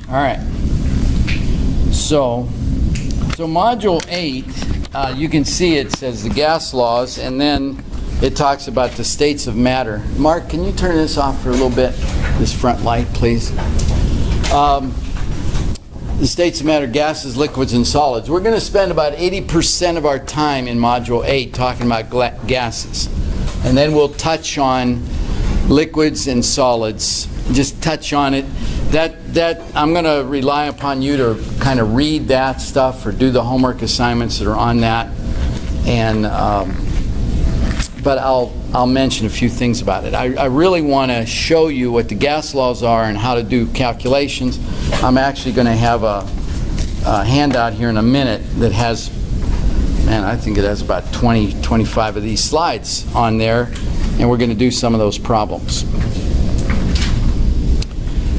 All right. So Module 8, you can see it says the gas laws, and then it talks about the states of matter. Mark, can you turn this off for a little bit? This front light, please. The states of matter, gases, liquids, and solids. We're going to spend about 80% of our time in Module 8 talking about gases. And then we'll touch on liquids and solids. Just touch on it. That I'm going to rely upon you to kind of read that stuff or do the homework assignments that are on that. And but I'll mention a few things about it. I really want to show you what the gas laws are and how to do calculations. I'm actually going to have a handout here in a minute that has, man, I think it has about 20, 25 of these slides on there, and we're going to do some of those problems.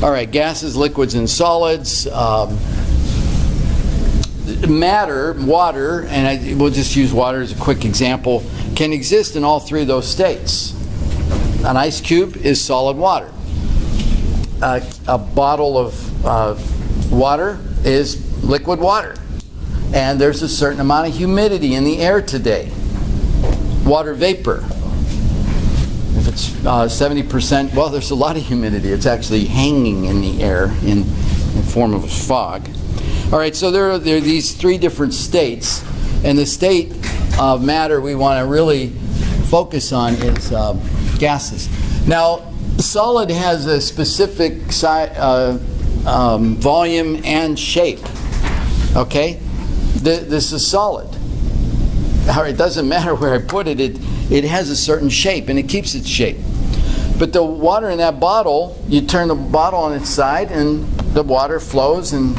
All right, gases, liquids, and solids. Matter, water, and we'll just use water as a quick example, can exist in all three of those states. An ice cube is solid water. A bottle of water is liquid water. And there's a certain amount of humidity in the air today. Water vapor. If it's 70%, well, there's a lot of humidity. It's actually hanging in the air in form of a fog. All right, so there are these three different states, and the state of matter we want to really focus on is gases. Now, solid has a specific volume and shape. Okay, this is solid. All right, it doesn't matter where I put it. It has a certain shape, and it keeps its shape. But the water in that bottle, you turn the bottle on its side, and the water flows and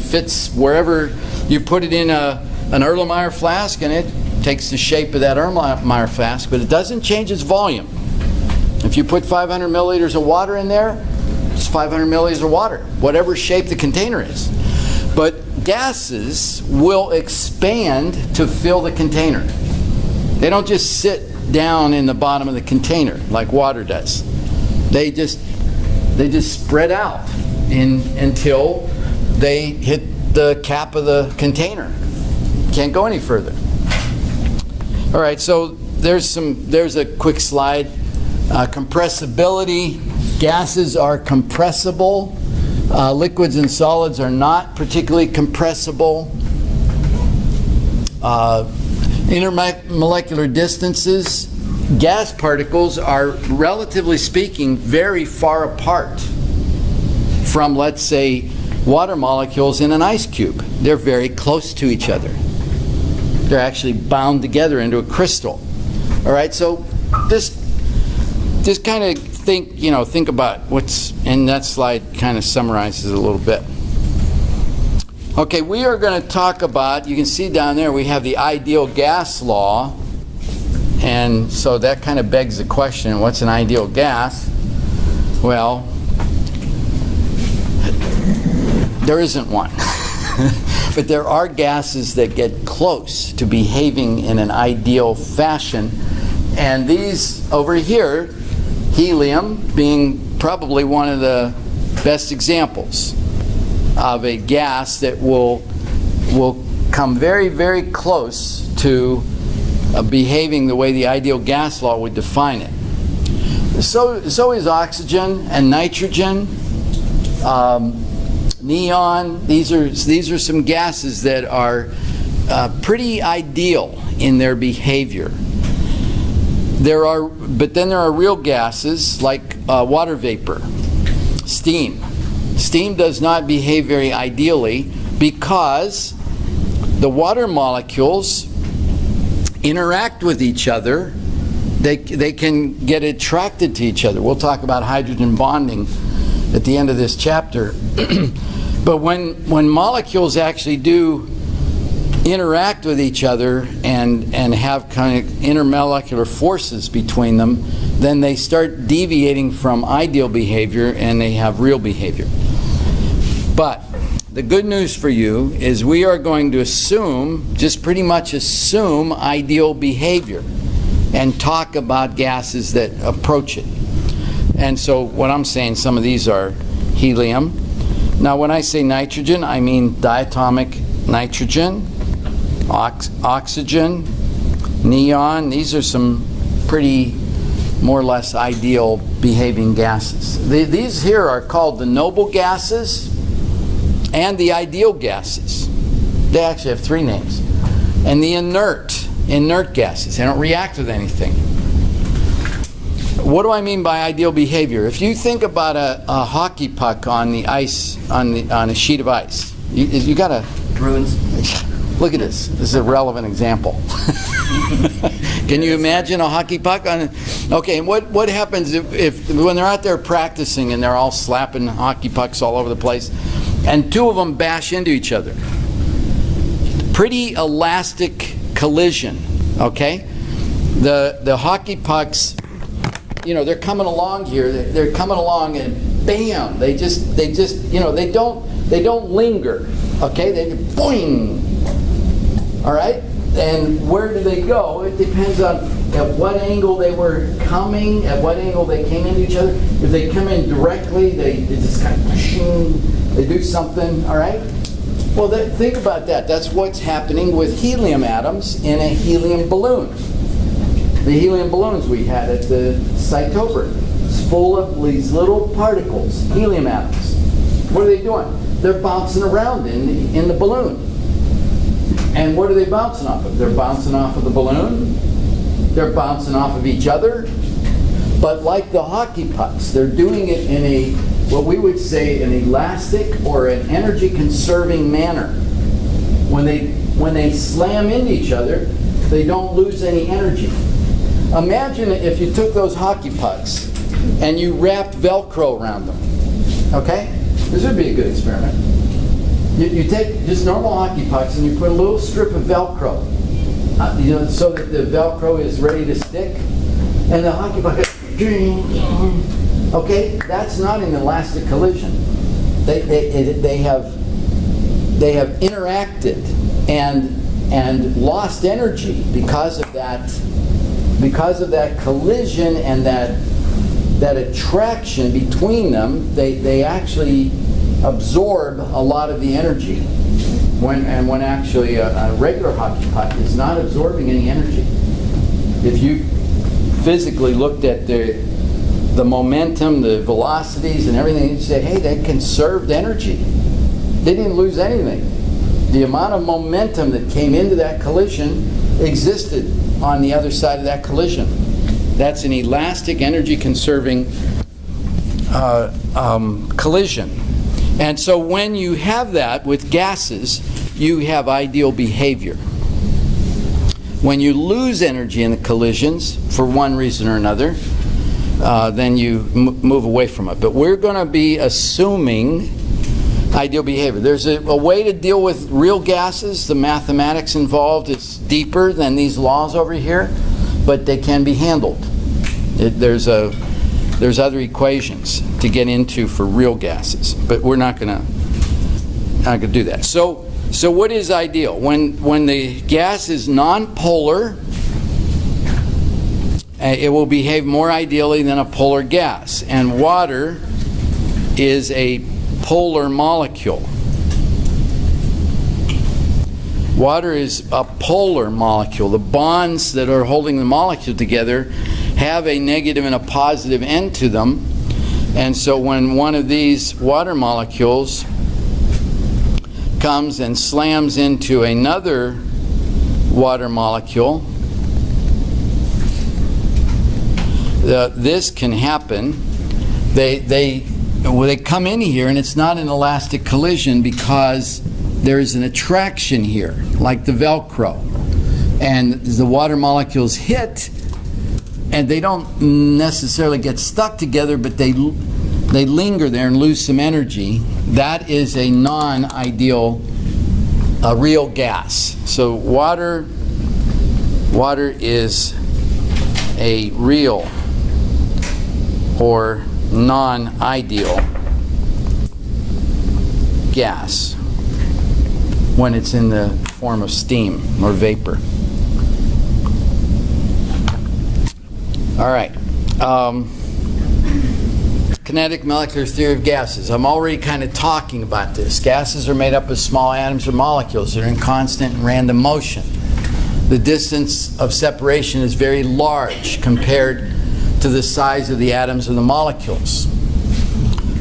fits wherever you put it in an Erlenmeyer flask, and it takes the shape of that Erlenmeyer flask, but it doesn't change its volume. If you put 500 milliliters of water in there, it's 500 milliliters of water, whatever shape the container is. But gases will expand to fill the container. They don't just sit down in the bottom of the container like water does. They just spread out until they hit the cap of the container. Can't go any further. All right, so there's a quick slide. Compressibility. Gases are compressible. Liquids and solids are not particularly compressible. Intermolecular distances. Gas particles are, relatively speaking, very far apart from, let's say, water molecules in an ice cube. They're very close to each other. They're actually bound together into a crystal. All right, so just kind of think about what's in that slide. Kind of summarizes it a little bit. Okay, we are going to talk about, you can see down there we have the ideal gas law, and so that kind of begs the question, what's an ideal gas? Well, there isn't one. But there are gases that get close to behaving in an ideal fashion. And these over here, helium being probably one of the best examples of a gas that will come very, very close to behaving the way the ideal gas law would define it. So is oxygen and nitrogen. Neon, these are some gases that are pretty ideal in their behavior. But then there are real gases like water vapor, steam. Steam does not behave very ideally because the water molecules interact with each other. They can get attracted to each other. We'll talk about hydrogen bonding at the end of this chapter. But when molecules actually do interact with each other and have kind of intermolecular forces between them, then they start deviating from ideal behavior and they have real behavior. But the good news for you is we are going to just pretty much assume ideal behavior and talk about gases that approach it. And so what I'm saying, some of these are helium, Now, when I say nitrogen, I mean diatomic nitrogen, oxygen, neon. These are some pretty more or less ideal behaving gases. These here are called the noble gases and the ideal gases. They actually have three names. And the inert gases. They don't react with anything. What do I mean by ideal behavior? If you think about a hockey puck on the ice, on a sheet of ice, you got to... Bruins. Look at this. This is a relevant example. Can you imagine a hockey puck on? Okay, and what happens if when they're out there practicing and they're all slapping hockey pucks all over the place, and two of them bash into each other? Pretty elastic collision. Okay, the hockey pucks, they're coming along here. They're coming along, and bam! They just they don't linger. Okay, they boing. All right, and where do they go? It depends on at what angle they were coming, at what angle they came into each other. If they come in directly, they just kind of they do something. All right. Well, think about that. That's what's happening with helium atoms in a helium balloon. The helium balloons we had at the site over, it's full of these little particles, helium atoms. What are they doing? They're bouncing around in the balloon. And what are they bouncing off of? They're bouncing off of the balloon. They're bouncing off of each other. But like the hockey pucks, they're doing it in what we would say an elastic or an energy conserving manner. When they slam into each other, they don't lose any energy. Imagine if you took those hockey pucks and you wrapped Velcro around them. Okay? This would be a good experiment. You take just normal hockey pucks and you put a little strip of Velcro, so that the Velcro is ready to stick, and the hockey puck, okay, that's not an elastic collision. They have interacted and lost energy because of that collision and that attraction between them. They actually absorb a lot of the energy when actually a regular hockey puck is not absorbing any energy. If you physically looked at the momentum, the velocities and everything, you'd say, hey, they conserved energy. They didn't lose anything. The amount of momentum that came into that collision existed on the other side of that collision. That's an elastic, energy conserving collision. And so when you have that with gases, you have ideal behavior. When you lose energy in the collisions, for one reason or another, then you move away from it. But we're going to be assuming ideal behavior. There's a way to deal with real gases. The mathematics involved is deeper than these laws over here, but they can be handled. There's other equations to get into for real gases, but we're not going to do that. So what is ideal? When the gas is nonpolar, it will behave more ideally than a polar gas. And water is a polar molecule. Water is a polar molecule. The bonds that are holding the molecule together have a negative and a positive end to them. And so when one of these water molecules comes and slams into another water molecule, this can happen. They come in here, and it's not an elastic collision because there's an attraction here, like the Velcro. And the water molecules hit, and they don't necessarily get stuck together, but they linger there and lose some energy. That is a non-ideal real gas. So water is a real or non-ideal gas when it's in the form of steam or vapor. All right. kinetic molecular theory of gases. I'm already kind of talking about this. Gases are made up of small atoms or molecules that are in constant and random motion. The distance of separation is very large compared to the size of the atoms or the molecules.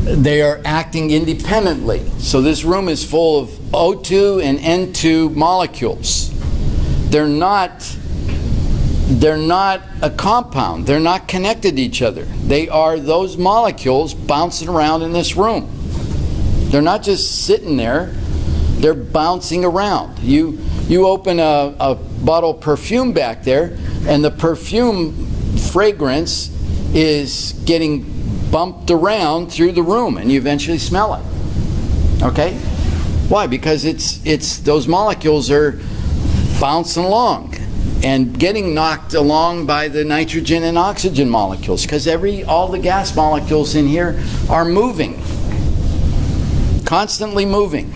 They are acting independently. So this room is full of O2 and N2 molecules. They're not a compound. They're not connected to each other. They are those molecules bouncing around in this room. They're not just sitting there. They're bouncing around. You open a bottle of perfume back there, and the perfume fragrance is getting bumped around through the room, and you eventually smell it. Okay? Why? Because it's those molecules are bouncing along and getting knocked along by the nitrogen and oxygen molecules, because all the gas molecules in here are moving, constantly moving.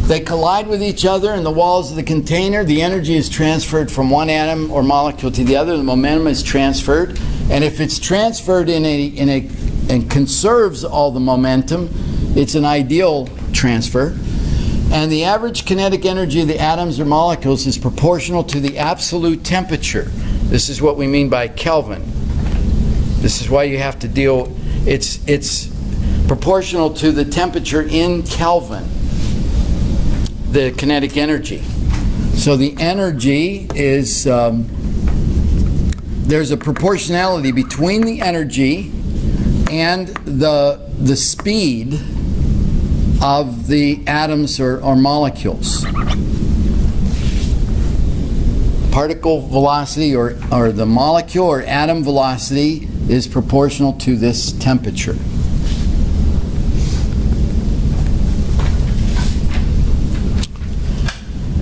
They collide with each other in the walls of the container. The energy is transferred from one atom or molecule to the other. The momentum is transferred, and if it's transferred and conserves all the momentum, it's an ideal transfer. And the average kinetic energy of the atoms or molecules is proportional to the absolute temperature. This is what we mean by Kelvin. This is why you have to deal, it's proportional to the temperature in Kelvin, the kinetic energy. So the energy is, there's a proportionality between the energy and the speed of the atoms or molecules. Particle velocity or the molecule or atom velocity is proportional to this temperature.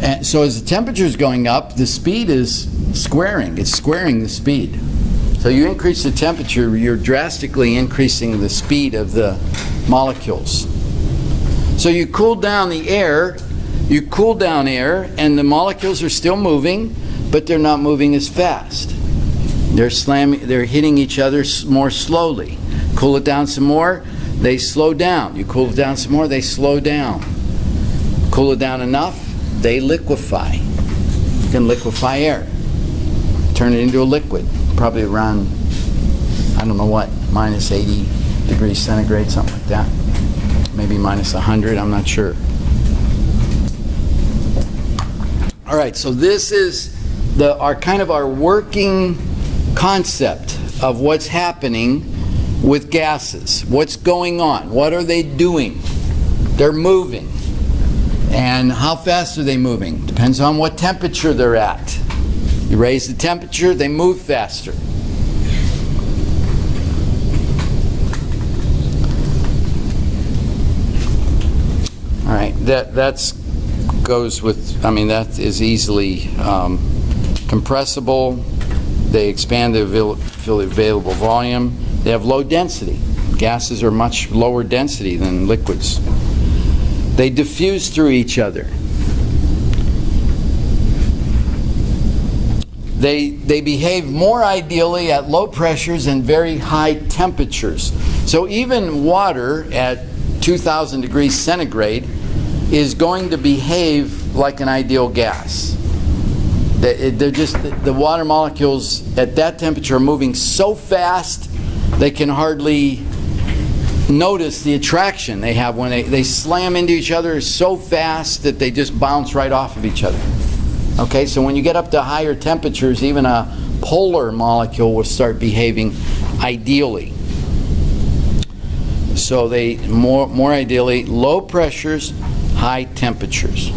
And so as the temperature is going up, the speed is squaring. It's squaring the speed. So you increase the temperature, you're drastically increasing the speed of the molecules. So you cool down the air, and the molecules are still moving, but they're not moving as fast. They're hitting each other more slowly. Cool it down some more, they slow down. You cool it down some more, they slow down. Cool it down enough, they liquefy. You can liquefy air. Turn it into a liquid, probably around, I don't know what, minus 80 degrees centigrade, something like that. Maybe minus 100, I'm not sure. All right, so this is our working concept of what's happening with gases. What's going on? What are they doing? They're moving. And how fast are they moving? Depends on what temperature they're at. You raise the temperature, they move faster. All right, that is easily compressible. They expand the available volume. They have low density. Gases are much lower density than liquids. They diffuse through each other. They behave more ideally at low pressures and very high temperatures. So even water at 2,000 degrees centigrade is going to behave like an ideal gas. The water molecules at that temperature are moving so fast they can hardly notice the attraction they have when they slam into each other so fast that they just bounce right off of each other. Okay, so when you get up to higher temperatures, even a polar molecule will start behaving ideally. So they more ideally low pressures, high temperatures.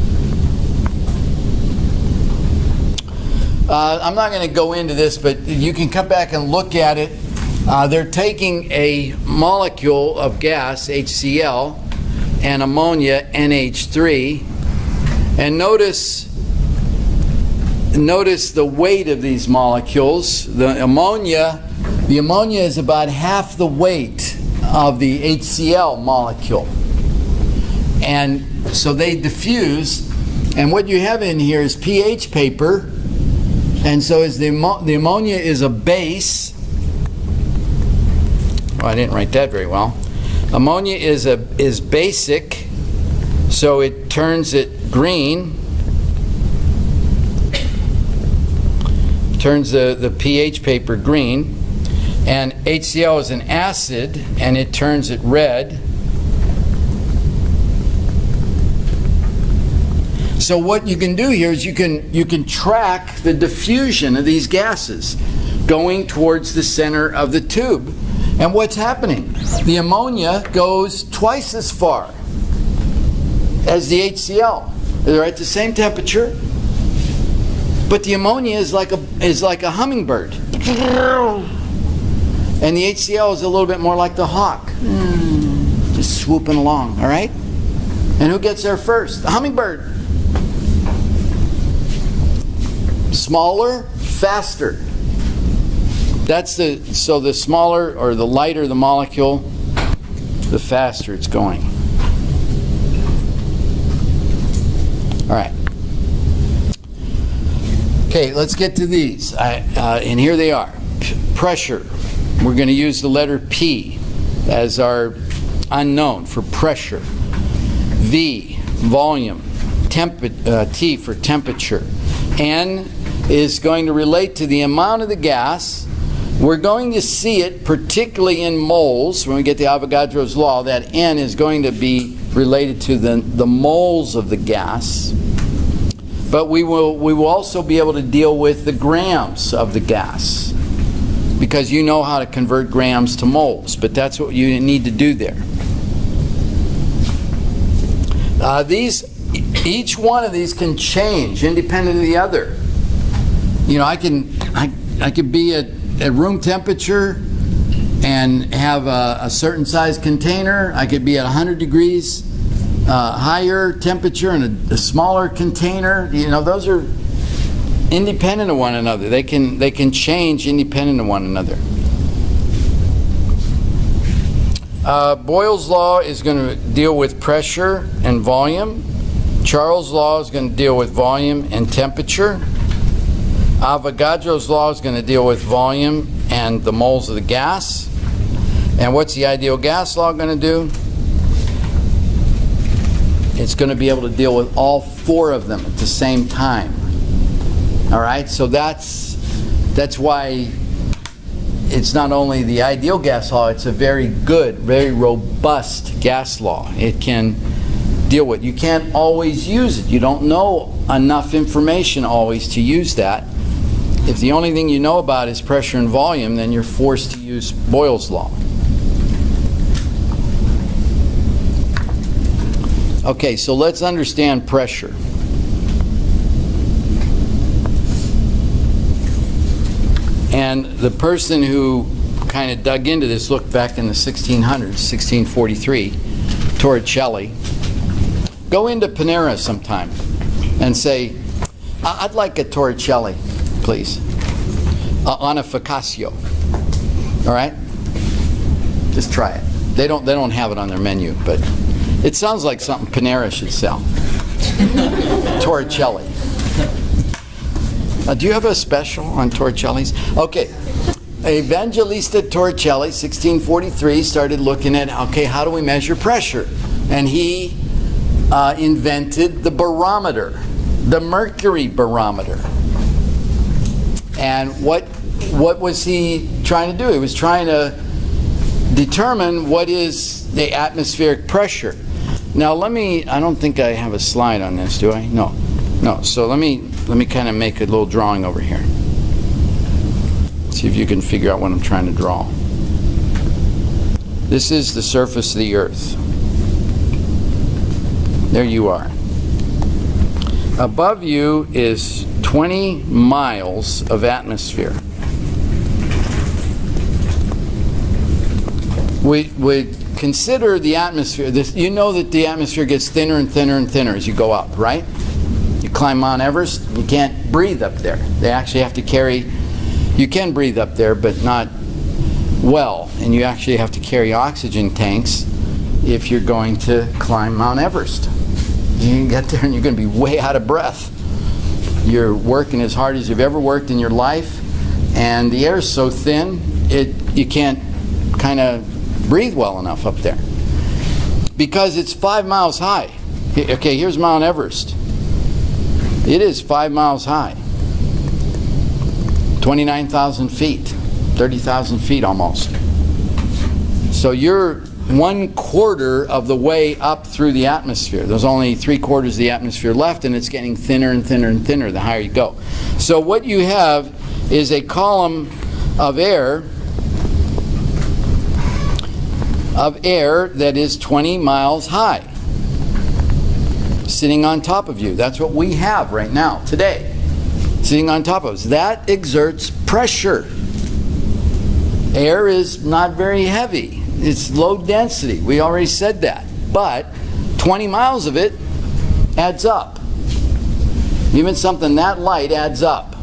I'm not going to go into this, but you can come back and look at it. They're taking a molecule of gas, HCl, and ammonia, NH3, and notice the weight of these molecules. The ammonia is about half the weight of the HCl molecule. And so they diffuse, and what you have in here is pH paper, and so as the ammonia is a base, Well, I didn't write that very well. Ammonia is basic, so it turns it green. Turns the pH paper green. And HCl is an acid, and it turns it red. So what you can do here is you can track the diffusion of these gases going towards the center of the tube. And what's happening? The ammonia goes twice as far as the HCl. They're at the same temperature, but the ammonia is like a hummingbird. And the HCl is a little bit more like the hawk. Just swooping along, all right? And who gets there first? The hummingbird. Smaller, faster. So the smaller or the lighter the molecule, the faster it's going. All right. Okay, let's get to these. And here they are. Pressure. We're going to use the letter P as our unknown for pressure. V, volume. T for temperature. N is going to relate to the amount of the gas. We're going to see it particularly in moles. When we get to Avogadro's law, that N is going to be related to the moles of the gas. But we will also be able to deal with the grams of the gas, because you know how to convert grams to moles, but that's what you need to do there. Each one of these can change independent of the other. You know, I could be at room temperature and have a certain size container. I could be at 100 degrees higher temperature in a smaller container. You know, those are independent of one another. They can change independent of one another. Boyles' law is going to deal with pressure and volume. Charles' law is going to deal with volume and temperature. Avogadro's law is going to deal with volume and the moles of the gas. And what's the ideal gas law going to do? It's going to be able to deal with all four of them at the same time. All right, so that's why it's not only the ideal gas law, it's a very good, very robust gas law. It can deal with. You can't always use it. You don't know enough information always to use that. If the only thing you know about is pressure and volume, then you're forced to use Boyles' law. Okay, so let's understand pressure. And the person who kind of dug into this looked back in the 1600s, 1643, Torricelli. Go into Panera sometime and say, I'd like a Torricelli, please, on a focaccia. All right? Just try it. They don't have it on their menu, but it sounds like something Panera should sell. Torricelli. Do you have a special on Torricellis? Okay. Evangelista Torricelli, 1643, started looking at, okay, how do we measure pressure? And he invented the barometer, the mercury barometer. And what was he trying to do? He was trying to determine what is the atmospheric pressure. Now I don't think I have a slide on this, do I? No. So let me kind of make a little drawing over here. See if you can figure out what I'm trying to draw. This is the surface of the Earth. There you are. Above you is 20 miles of atmosphere. We consider the atmosphere. You know that the atmosphere gets thinner and thinner and thinner as you go up, right? You climb Mount Everest, you can't breathe up there. They actually have to carry, you can breathe up there, but not well. And you actually have to carry oxygen tanks if you're going to climb Mount Everest. You can get there and you're going to be way out of breath. You're working as hard as you've ever worked in your life, and the air is so thin, you can't kind of breathe well enough up there. Because it's 5 miles high. Okay, here's Mount Everest. It is 5 miles high. 29,000 feet. 30,000 feet almost. So you're 1/4 of the way up through the atmosphere. There's only 3/4 of the atmosphere left, and it's getting thinner and thinner and thinner the higher you go. So what you have is a column of air that is 20 miles high, sitting on top of you. That's what we have right now, today, sitting on top of us. That exerts pressure. Air is not very heavy. It's low density. We already said that. But 20 miles of it adds up. Even something that light adds up.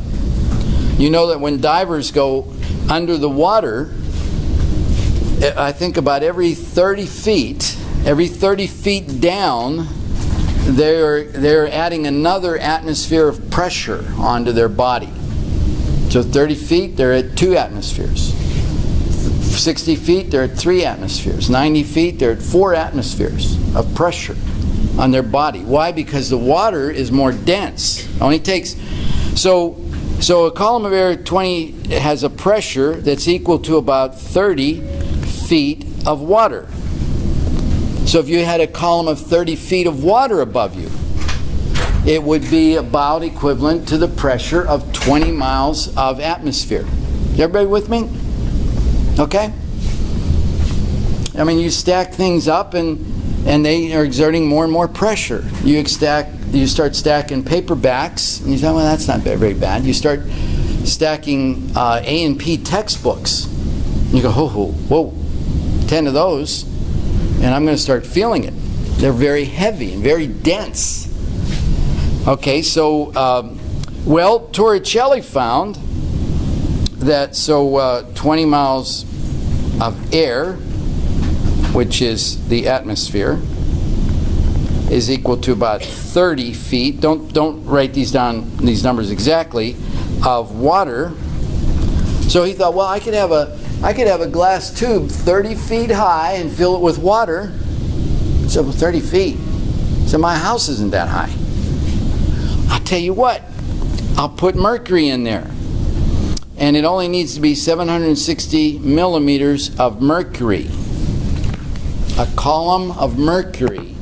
You know that when divers go under the water, I think about every 30 feet down, they're adding another atmosphere of pressure onto their body. So 30 feet, they're at 2 atmospheres. 60 feet, they're at 3 atmospheres. 90 feet, they're at 4 atmospheres of pressure on their body. Why? Because the water is more dense. It only takes... So a column of air 20 has a pressure that's equal to about 30 feet of water. So if you had a column of 30 feet of water above you, it would be about equivalent to the pressure of 20 miles of atmosphere. Everybody with me? Okay? I mean, you stack things up and they are exerting more and more pressure. You start stacking paperbacks, and you say, well, that's not very bad. You start stacking A&P textbooks. You go, whoa, 10 of those, and I'm going to start feeling it. They're very heavy and very dense. Okay, so, Torricelli found that 20 miles of air, which is the atmosphere, is equal to about 30 feet. Don't write these numbers exactly, of water. So he thought, well, I could have a glass tube 30 feet high and fill it with water. So 30 feet. So my house isn't that high. I'll tell you what, I'll put mercury in there. And it only needs to be 760 millimeters of mercury. A column of mercury.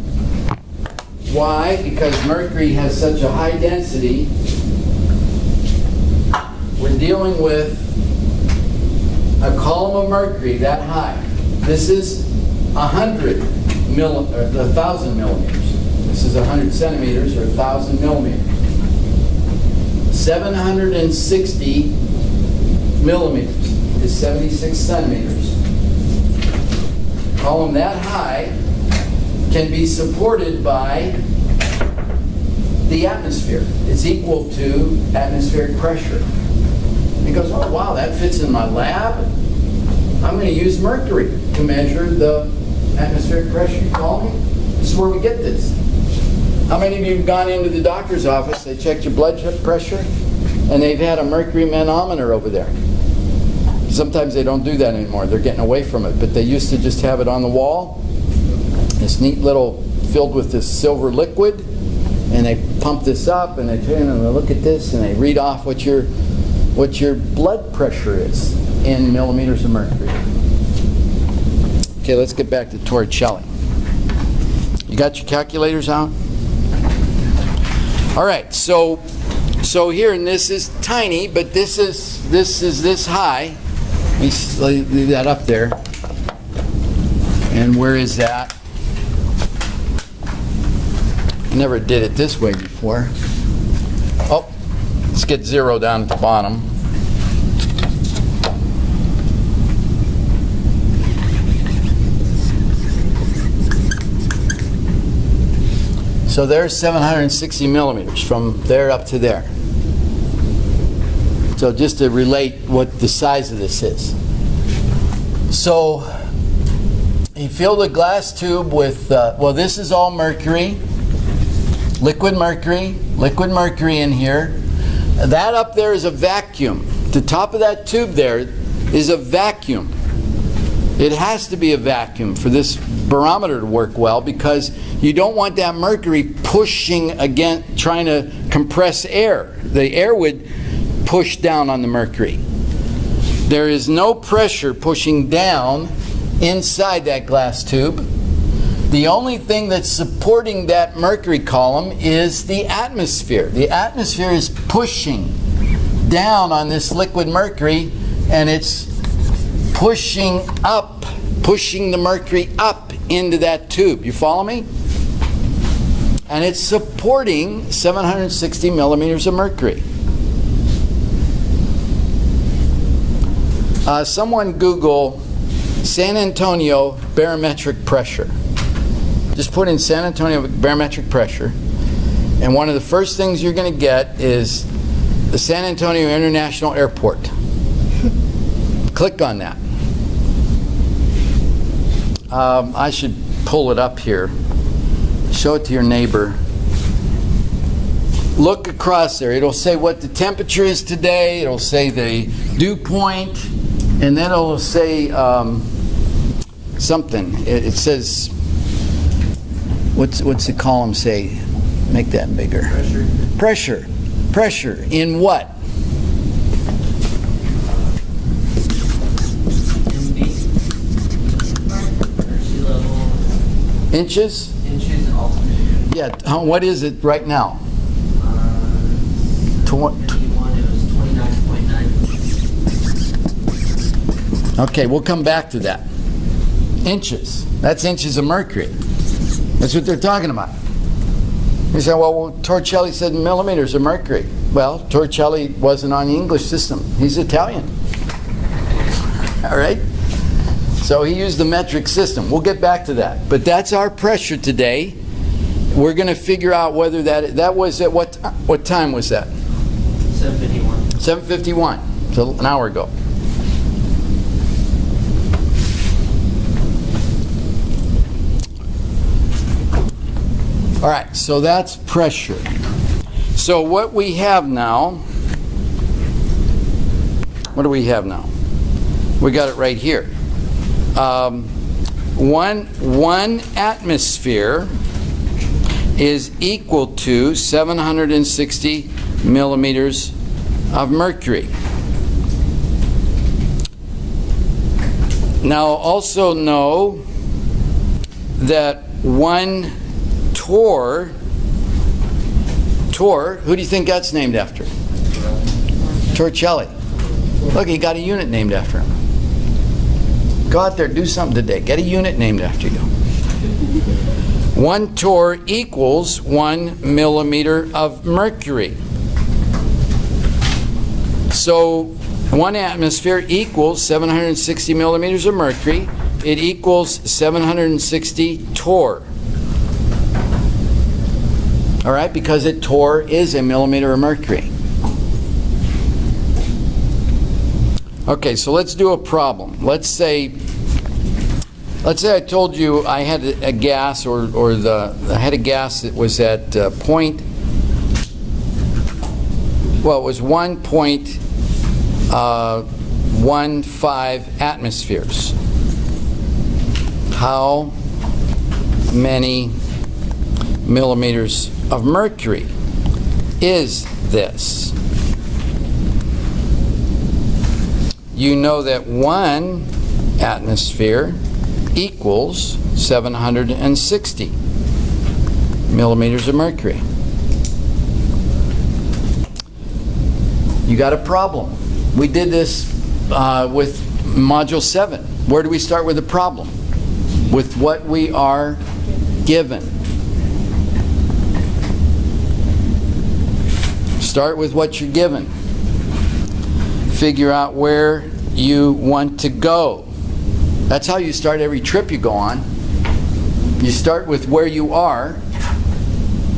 Why? Because mercury has such a high density. We're dealing with a column of mercury that high. This is 1,000 millimeters. This is 100 centimeters or 1,000 millimeters. 760 millimeters is 76 centimeters. A column that high can be supported by the atmosphere. It's equal to atmospheric pressure. He goes, oh wow, that fits in my lab. I'm going to use mercury to measure the atmospheric pressure. You call me? This is where we get this. How many of you have gone into the doctor's office, they checked your blood pressure, and they've had a mercury manometer over there? Sometimes they don't do that anymore. They're getting away from it. But they used to just have it on the wall, this neat little, filled with this silver liquid, and they pump this up, and they turn and they look at this, and they read off what your blood pressure is in millimeters of mercury. Okay, let's get back to Torricelli. You got your calculators out? All right, so here, and this is tiny, but this is this high. Let me leave that up there. And where is that? I never did it this way before. Oh, let's get 0 down at the bottom. So there's 760 millimeters from there up to there. So just to relate what the size of this is. So he filled a glass tube with, this is all mercury, liquid mercury in here. That up there is a vacuum. The top of that tube there is a vacuum. It has to be a vacuum for this barometer to work well, because you don't want that mercury pushing against, trying to compress air. The air would push down on the mercury. There is no pressure pushing down inside that glass tube. The only thing that's supporting that mercury column is the atmosphere. The atmosphere is pushing down on this liquid mercury, and it's pushing the mercury up into that tube. You follow me? And it's supporting 760 millimeters of mercury. Someone Google San Antonio barometric pressure. Just put in San Antonio barometric pressure, and one of the first things you're going to get is the San Antonio International Airport. Click on that. I should pull it up here. Show it to your neighbor. Look across there. It'll say what the temperature is today. It'll say the dew point, and then it'll say something. It says, what's the column say? Make that bigger. Pressure. Pressure in what? Inches? Inches and altitude. Yeah. What is it right now? 21, it was 29.9. Okay, we'll come back to that. Inches. That's inches of mercury. That's what they're talking about. You say, well, Torricelli said millimeters of mercury. Well, Torricelli wasn't on the English system. He's Italian. All right? So he used the metric system. We'll get back to that. But that's our pressure today. We're going to figure out whether that was at what time was that? 7:51. 7:51. So an hour ago. All right, so that's pressure. So what we have now, what do we have now? We got it right here. One atmosphere is equal to 760 millimeters of mercury. Now also know that one torr, who do you think that's named after? Torricelli. Look, he got a unit named after him. Go out there, do something today. Get a unit named after you. One torr equals 1 millimeter of mercury. So 1 atmosphere equals 760 millimeters of mercury. It equals 760 torr. All right, because a torr is a millimeter of mercury. Okay, so let's do a problem. Let's say I told you I had a gas, I had a gas that was at it was 1.15 atmospheres. How many millimeters of mercury is this? You know that 1 atmosphere equals 760 millimeters of mercury. You got a problem. We did this with Module 7. Where do we start with the problem? With what we are given. Start with what you're given. Figure out where you want to go. That's how you start every trip you go on. You start with where you are,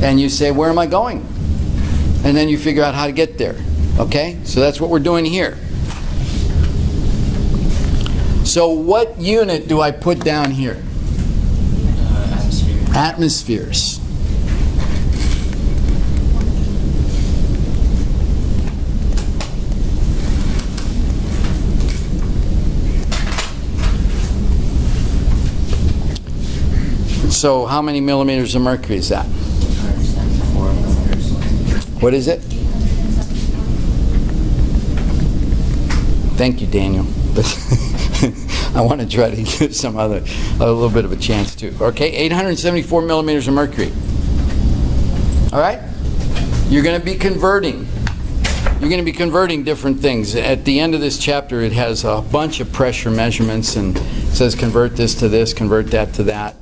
and you say, where am I going? And then you figure out how to get there. Okay? So that's what we're doing here. So what unit do I put down here? Atmosphere. Atmospheres. So how many millimeters of mercury is that? 174 millimeters. What is it? Thank you, Daniel. But I want to try to give a little bit of a chance too. Okay, 874 millimeters of mercury. All right? You're going to be converting. You're going to be converting different things. At the end of this chapter, it has a bunch of pressure measurements and it says convert this to this, convert that to that.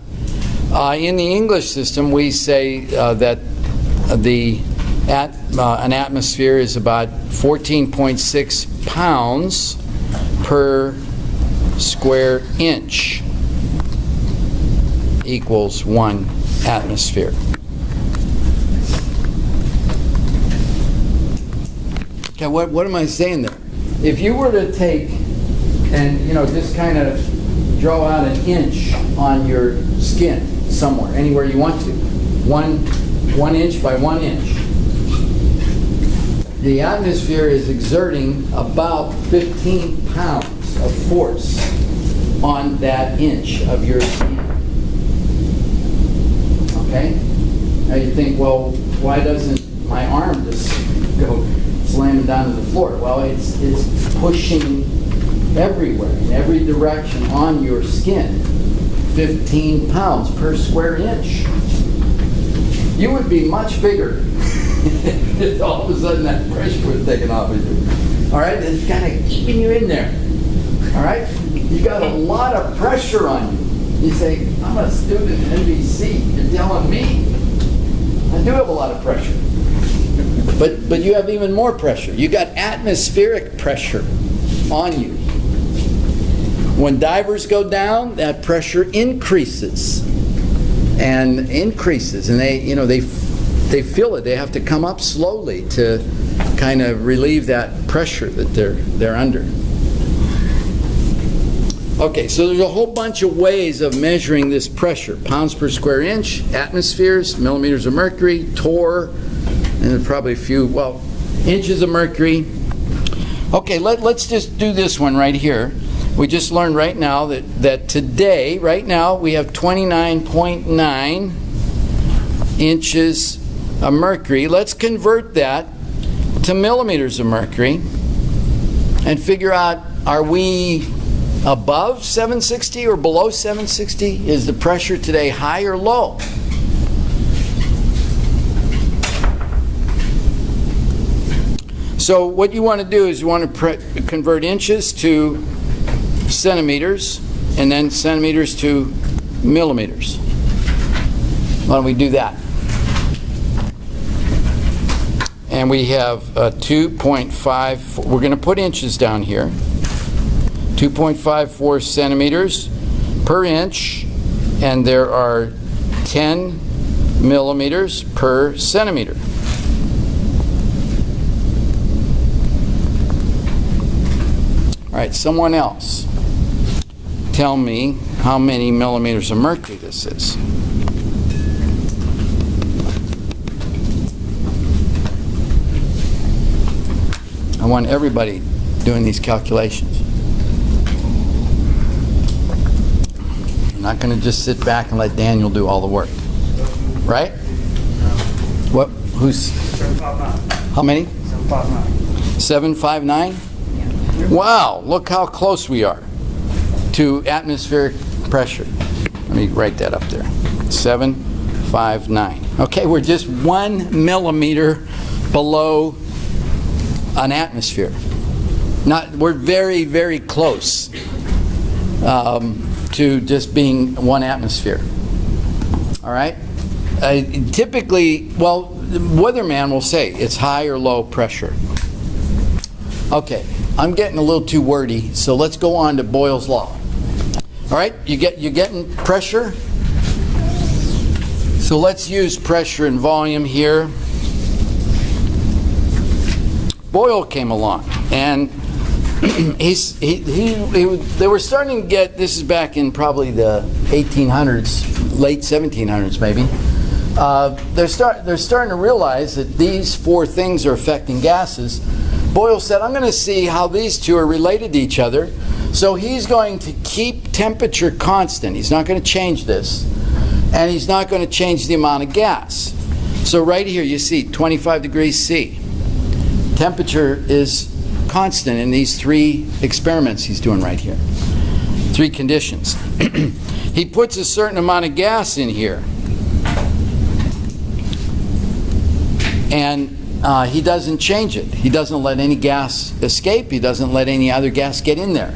In the English system, we say that an atmosphere is about 14.6 pounds per square inch equals 1 atmosphere. Okay, what am I saying there? If you were to take and just kind of draw out an inch on your skin somewhere, anywhere you want to, one inch by 1 inch, the atmosphere is exerting about 15 pounds of force on that inch of your skin. Okay? Now you think, well, why doesn't my arm just go slamming down to the floor? Well, it's pushing everywhere, in every direction on your skin, 15 pounds per square inch. You would be much bigger if all of a sudden that pressure was taken off of you. All right? It's kind of keeping you in there. All right? You got a lot of pressure on you. You say, I'm a student at NBC. You're telling me? I do have a lot of pressure. But you have even more pressure. You got atmospheric pressure on you. When divers go down, that pressure increases and increases, and they feel it. They have to come up slowly to kind of relieve that pressure that they're under. Okay, so there's a whole bunch of ways of measuring this pressure: pounds per square inch, atmospheres, millimeters of mercury, torr, and there's probably a few, inches of mercury. Okay, let's just do this one right here. We just learned right now that today, right now, we have 29.9 inches of mercury. Let's convert that to millimeters of mercury and figure out, are we above 760 or below 760? Is the pressure today high or low? So what you want to do is you want to convert inches to centimeters and then centimeters to millimeters. Why don't we do that? And we have 2.5, we're going to put inches down here. 2.54 centimeters per inch, and there are 10 millimeters per centimeter. All right, someone else tell me how many millimeters of mercury this is. I want everybody doing these calculations. I'm not going to just sit back and let Daniel do all the work. Right? What? Who's? 759. How many? 759. 759? Wow, look how close we are to atmospheric pressure. Let me write that up there. 759. Okay, we're just 1 millimeter below an atmosphere. We're very, very close to just being 1 atmosphere. All right? Typically, the weatherman will say it's high or low pressure. Okay, I'm getting a little too wordy, so let's go on to Boyles' law. All right, you're getting pressure. So let's use pressure and volume here. Boyle came along, and they were starting to get, this is back in probably the 1800s, late 1700s maybe. They're starting to realize that these 4 things are affecting gases. Boyle said, I'm going to see how these two are related to each other. So he's going to keep temperature constant. He's not going to change this. and he's not going to change the amount of gas. So right here you see 25 degrees C. Temperature is constant in these 3 experiments he's doing right here. 3 conditions. He puts a certain amount of gas in here, and he doesn't change it. He doesn't let any gas escape. He doesn't let any other gas get in there.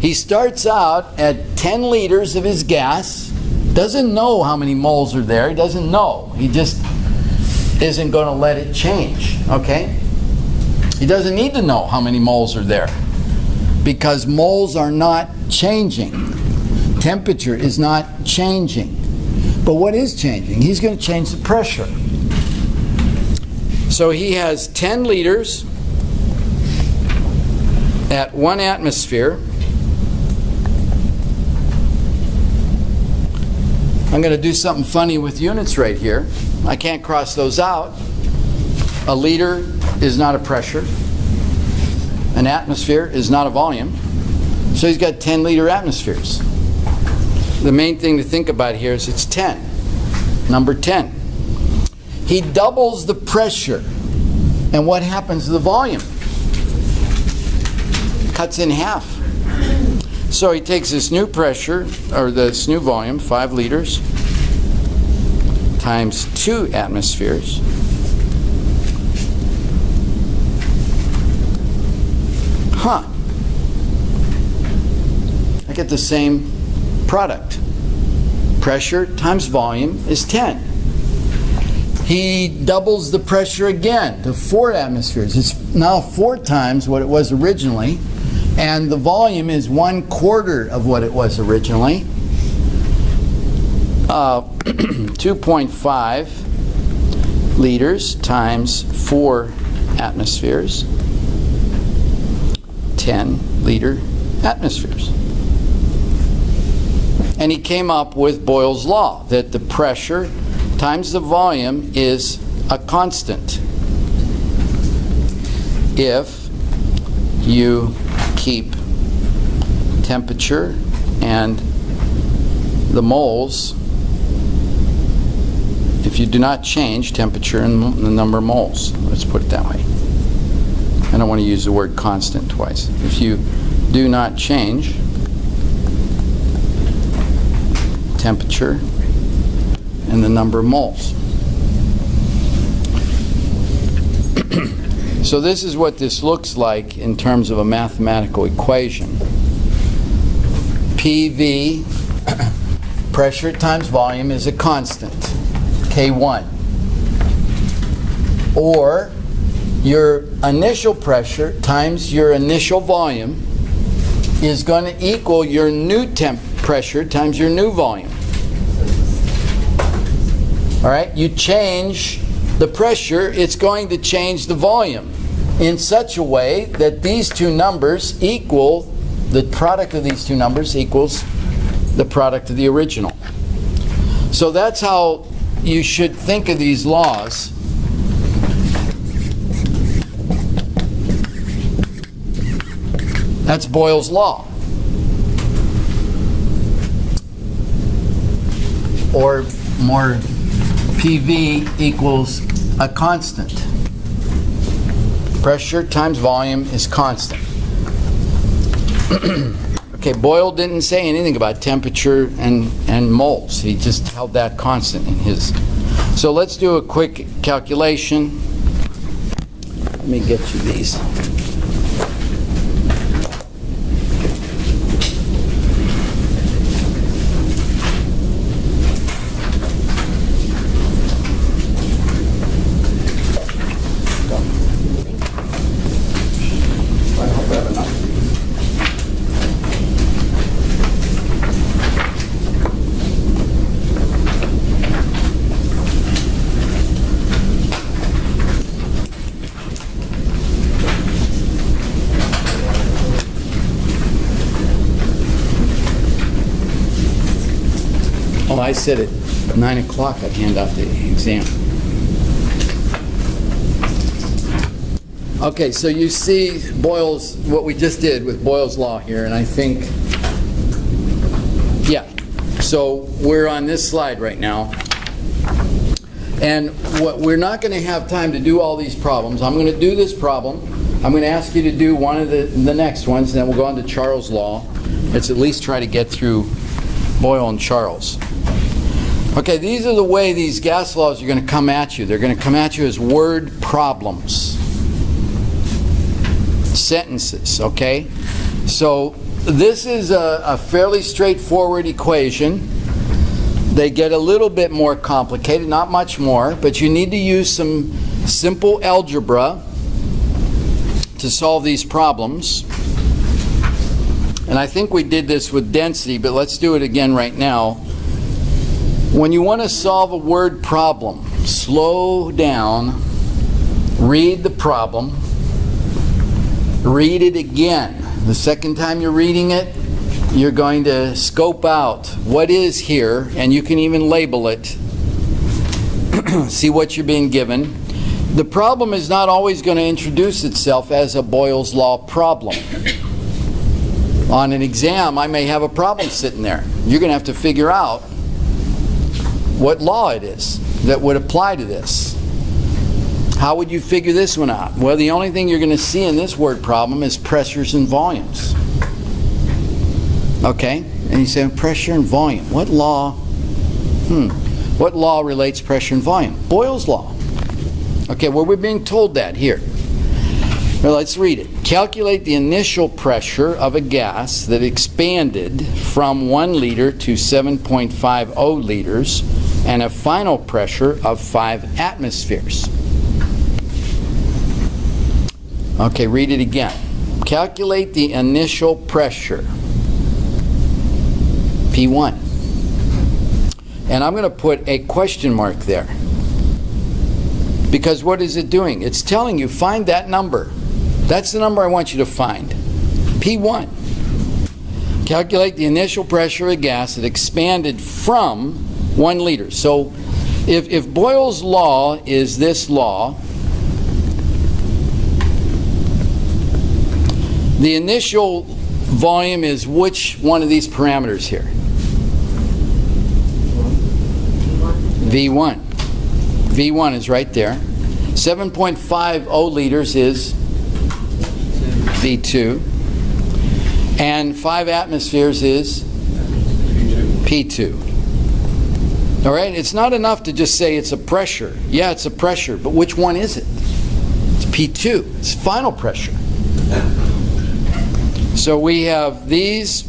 He starts out at 10 liters of his gas, doesn't know how many moles are there. He doesn't know. He just isn't going to let it change, okay? He doesn't need to know how many moles are there, because moles are not changing. Temperature is not changing. But what is changing? He's going to change the pressure. So he has 10 liters at 1 atmosphere. I'm going to do something funny with units right here. I can't cross those out. A liter is not a pressure. An atmosphere is not a volume. So he's got 10 liter atmospheres. The main thing to think about here is it's 10. Number 10. He doubles the pressure. And what happens to the volume? Cuts in half. So he takes this new pressure, or this new volume, 5 liters, times 2 atmospheres. I get the same product. Pressure times volume is 10. He doubles the pressure again to 4 atmospheres. It's now 4 times what it was originally, and the volume is 1/4 of what it was originally. 2.5 liters times 4 atmospheres, 10 liter atmospheres. And he came up with Boyles' law, that the pressure times the volume is a constant if you keep temperature and the moles, if you do not change temperature and the number of moles. Let's put it that way. I don't want to use the word constant twice. If you do not change temperature and the number of moles. So this is what this looks like in terms of a mathematical equation. PV, pressure times volume, is a constant, K1. Or your initial pressure times your initial volume is going to equal your new pressure times your new volume. All right, you change the pressure, it's going to change the volume in such a way that these two numbers equal, the product of these two numbers equals the product of the original. So that's how you should think of these laws. That's Boyles' law. Or more, PV equals a constant. Pressure times volume is constant. Okay, Boyle didn't say anything about temperature and moles. He just held that constant in his. So let's do a quick calculation. Let me get you these. Oh, I said at 9 o'clock I'd hand out the exam. Okay, so you see Boyles, what we just did with Boyles' law here, and I think, yeah. So we're on this slide right now. And we're not going to have time to do all these problems. I'm going to do this problem. I'm going to ask you to do one of the next ones, and then we'll go on to Charles' law. Let's at least try to get through Boyle and Charles. Okay, these are the way these gas laws are going to come at you. They're going to come at you as word problems. Sentences, okay? So this is a fairly straightforward equation. They get a little bit more complicated, not much more, but you need to use some simple algebra to solve these problems. And I think we did this with density, but let's do it again right now. When you want to solve a word problem, slow down, read the problem, read it again. The second time you're reading it, you're going to scope out what is here, and you can even label it. See what you're being given. The problem is not always going to introduce itself as a Boyle's law problem. On an exam, I may have a problem sitting there. You're going to have to figure out what law it is that would apply to this. How would you figure this one out? Well, the only thing you're going to see in this word problem is pressures and volumes. Okay? And you say, pressure and volume. What law? What law relates pressure and volume? Boyle's law. Okay, well, we're being told that here. Well, let's read it. Calculate the initial pressure of a gas that expanded from 1 liter to 7.50 liters and a final pressure of 5 atmospheres. Okay, read it again. Calculate the initial pressure, P1. And I'm going to put a question mark there. Because what is it doing? It's telling you, find that number. That's the number I want you to find. P1. Calculate the initial pressure of a gas that expanded from 1 liter. So if Boyle's law is this law, the initial volume is which one of these parameters here? V1. V1 is right there. 7.50 liters is V2. And 5 atmospheres is P2. All right? It's not enough to just say it's a pressure. Yeah, it's a pressure, but which one is it? It's P2. It's final pressure. So we have these.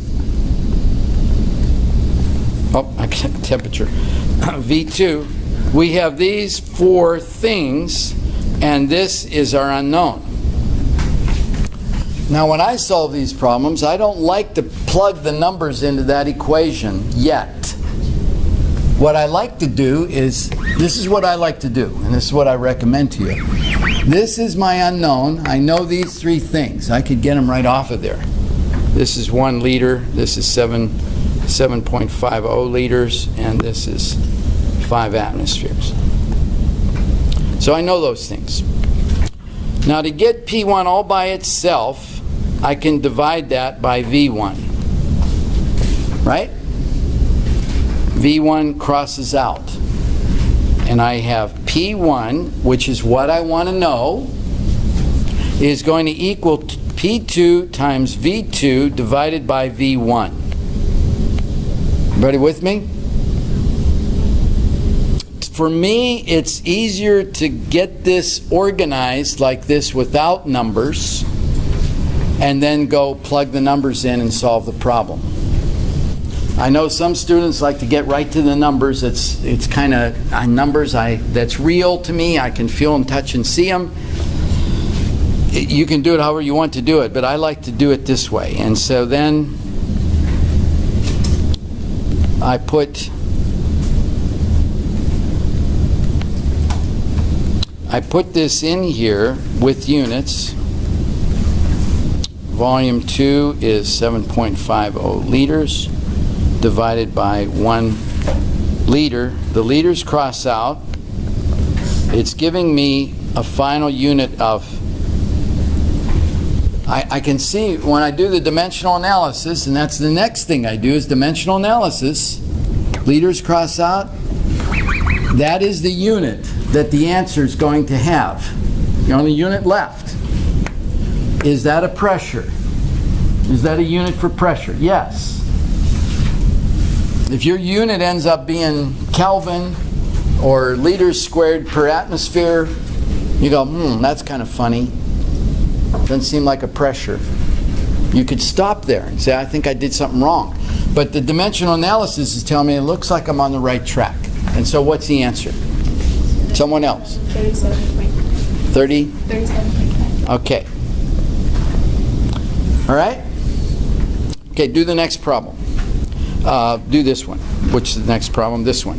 Oh, I got temperature. V2. We have these 4 things, and this is our unknown. Now, when I solve these problems, I don't like to plug the numbers into that equation yet. What I like to do is, this is what I like to do, and this is what I recommend to you. This is my unknown. I know these 3 things. I could get them right off of there. This is 1 liter, this is 7.50 liters, and this is 5 atmospheres. So I know those things. Now to get P1 all by itself, I can divide that by V1. Right? V1 crosses out. And I have P1, which is what I want to know, is going to equal P2 times V2 divided by V1. Everybody with me? For me, it's easier to get this organized like this without numbers and then go plug the numbers in and solve the problem. I know some students like to get right to the numbers. It's kind of numbers that's real to me. I can feel them, touch, and see them. You can do it however you want to do it, but I like to do it this way. And so then I put this in here with units. Volume 2 is 7.50 liters divided by 1 liter. The liters cross out. It's giving me a final unit of, I can see when I do the dimensional analysis, and that's the next thing I do is dimensional analysis. Liters cross out. That is the unit that the answer is going to have. The only unit left. Is that a pressure? Is that a unit for pressure? Yes. If your unit ends up being Kelvin or liters squared per atmosphere, you go, that's kind of funny. Doesn't seem like a pressure. You could stop there and say, I think I did something wrong. But the dimensional analysis is telling me it looks like I'm on the right track. And so what's the answer? Someone else. 37.5. 30? 37.5. Okay. All right? Okay, do the next problem. Do this one. Which is the next problem? This one.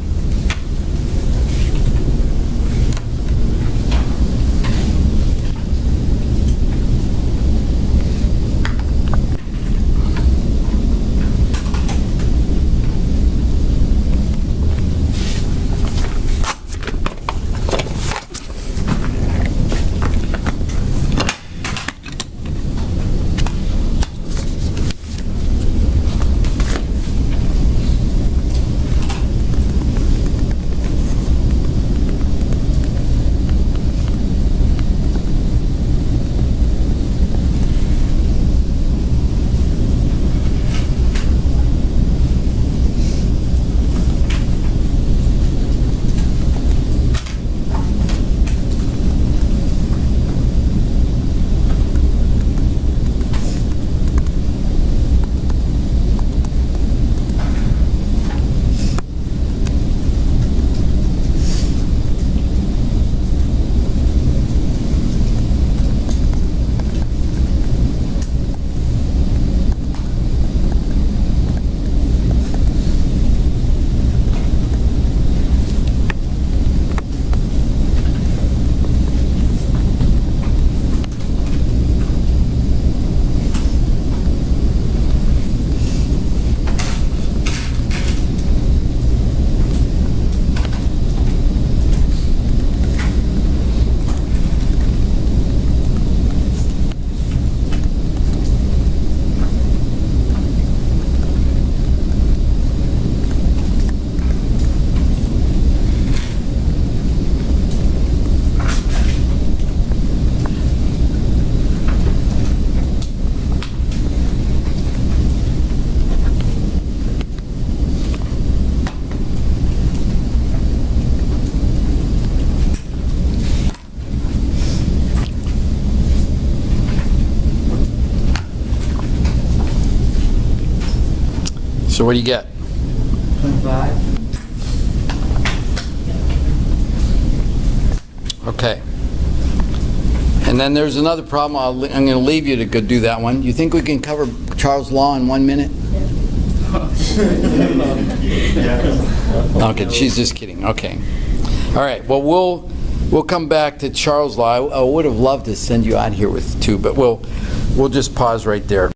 So what do you get? 25. Okay. And then there's another problem. I'm going to leave you to go do that one. You think we can cover Charles' Law in 1 minute? Okay, she's just kidding. Okay. All right. Well, we'll come back to Charles' Law. I would have loved to send you out here with two, but we'll just pause right there.